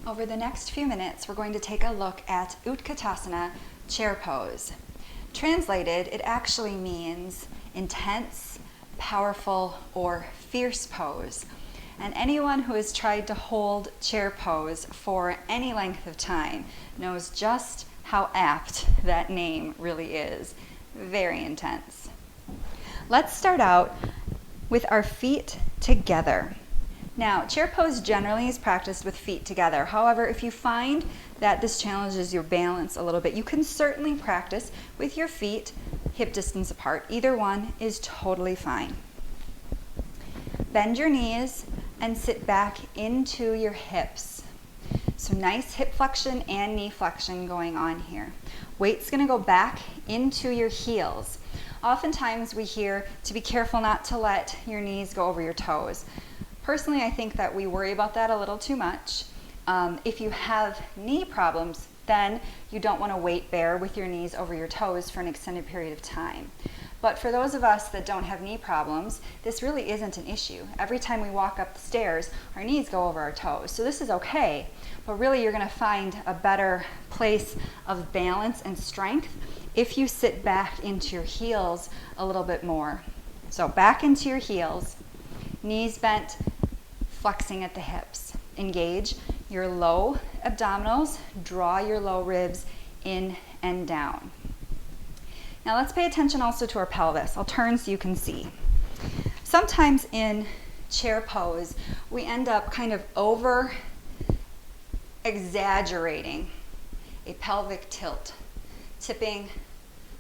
Over the next few minutes, we're going to take a look at Utkatasana, chair pose. Translated, it actually means intense, powerful, or fierce pose. And anyone who has tried to hold chair pose for any length of time knows just how apt that name really is. Very intense. Let's start out with our feet together. Now, chair pose generally is practiced with feet together. However, if you find that this challenges your balance a little bit, you can certainly practice with your feet hip distance apart. Either one is totally fine. Bend your knees and sit back into your hips. So nice hip flexion and knee flexion going on here. Weight's gonna go back into your heels. Oftentimes we hear to be careful not to let your knees go over your toes. Personally, I think that we worry about that a little too much. If you have knee problems, then you don't want to weight bear with your knees over your toes for an extended period of time. But for those of us that don't have knee problems, this really isn't an issue. Every time we walk up the stairs, our knees go over our toes. So this is okay, but really you're going to find a better place of balance and strength if you sit back into your heels a little bit more. So back into your heels, knees bent, flexing at the hips. Engage your low abdominals, draw your low ribs in and down. Now let's pay attention also to our pelvis. I'll turn so you can see. Sometimes in chair pose, we end up kind of over exaggerating a pelvic tilt, tipping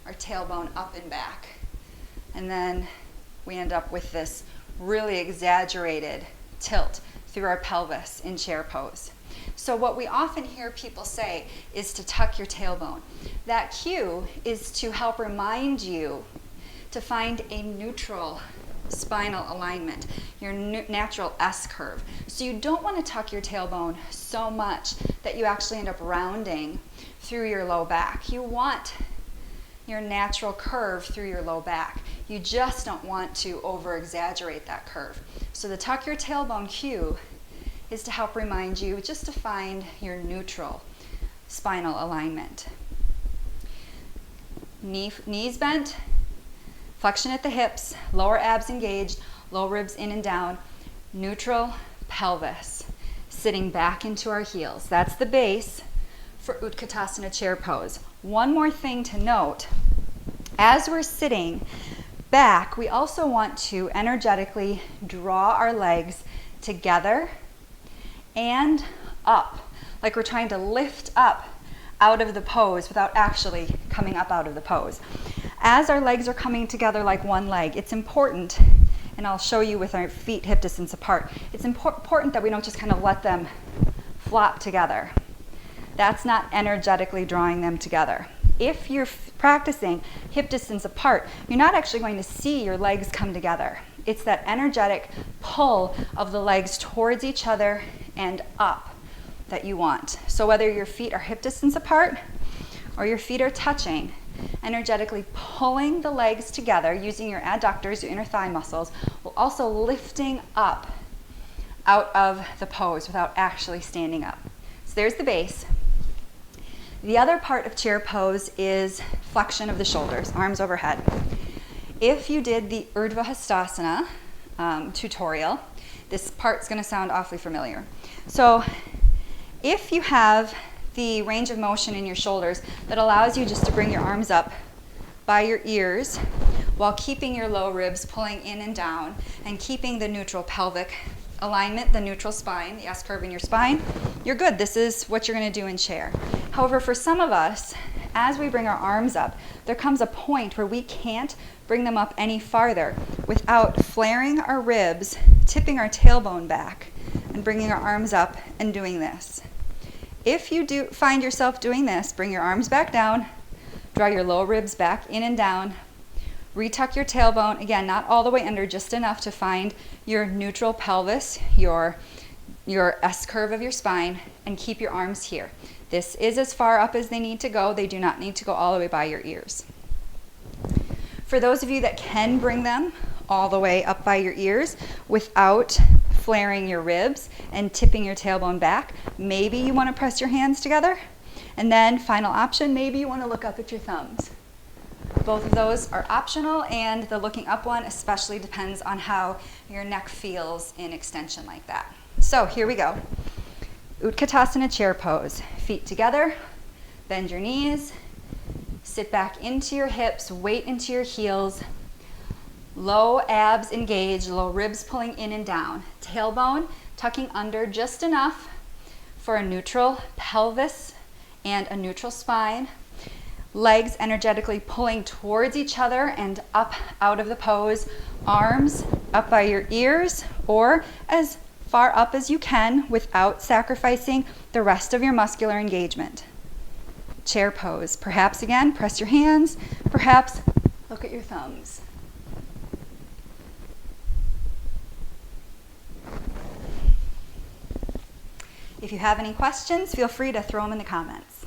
our tailbone up and back. And then we end up with this really exaggerated tilt through our pelvis in chair pose. So what we often hear people say is to tuck your tailbone. That cue is to help remind you to find a neutral spinal alignment, your natural S curve. So you don't want to tuck your tailbone so much that you actually end up rounding through your low back. You want your natural curve through your low back. You just don't want to over exaggerate that curve. So the tuck your tailbone cue is to help remind you just to find your neutral spinal alignment. Knees bent, flexion at the hips, lower abs engaged, low ribs in and down, neutral pelvis, sitting back into our heels. That's the base for Utkatasana chair pose. One more thing to note, as we're sitting back, we also want to energetically draw our legs together and up, like we're trying to lift up out of the pose without actually coming up out of the pose. As our legs are coming together like one leg, it's important, and I'll show you with our feet hip distance apart, it's important that we don't just kind of let them flop together. That's not energetically drawing them together. If you're practicing hip distance apart, you're not actually going to see your legs come together. It's that energetic pull of the legs towards each other and up that you want. So whether your feet are hip distance apart or your feet are touching, energetically pulling the legs together using your adductors, your inner thigh muscles, while also lifting up out of the pose without actually standing up. So there's the base. The other part of chair pose is flexion of the shoulders, arms overhead. If you did the Urdhva Hastasana tutorial, this part's going to sound awfully familiar. So if you have the range of motion in your shoulders that allows you just to bring your arms up by your ears while keeping your low ribs pulling in and down and keeping the neutral pelvic alignment, the neutral spine, the S curve in your spine, you're good. This is what you're going to do in chair. However, for some of us, as we bring our arms up, there comes a point where we can't bring them up any farther without flaring our ribs, tipping our tailbone back, and bringing our arms up and doing this. If you do find yourself doing this, bring your arms back down, draw your low ribs back in and down, retuck your tailbone, again, not all the way under, just enough to find your neutral pelvis, your S curve of your spine, and keep your arms here. This is as far up as they need to go. They do not need to go all the way by your ears. For those of you that can bring them all the way up by your ears without flaring your ribs and tipping your tailbone back. Maybe you want to press your hands together. And then final option, maybe you want to look up at your thumbs. Both of those are optional, and the looking up one especially depends on how your neck feels in extension like that. So here we go. Utkatasana chair pose. Feet together, bend your knees, sit back into your hips, weight into your heels. Low abs engaged, low ribs pulling in and down. Tailbone tucking under just enough for a neutral pelvis and a neutral spine. Legs energetically pulling towards each other and up out of the pose. Arms up by your ears or as far up as you can without sacrificing the rest of your muscular engagement. Chair pose. Perhaps again, press your hands. Perhaps look at your thumbs. If you have any questions, feel free to throw them in the comments.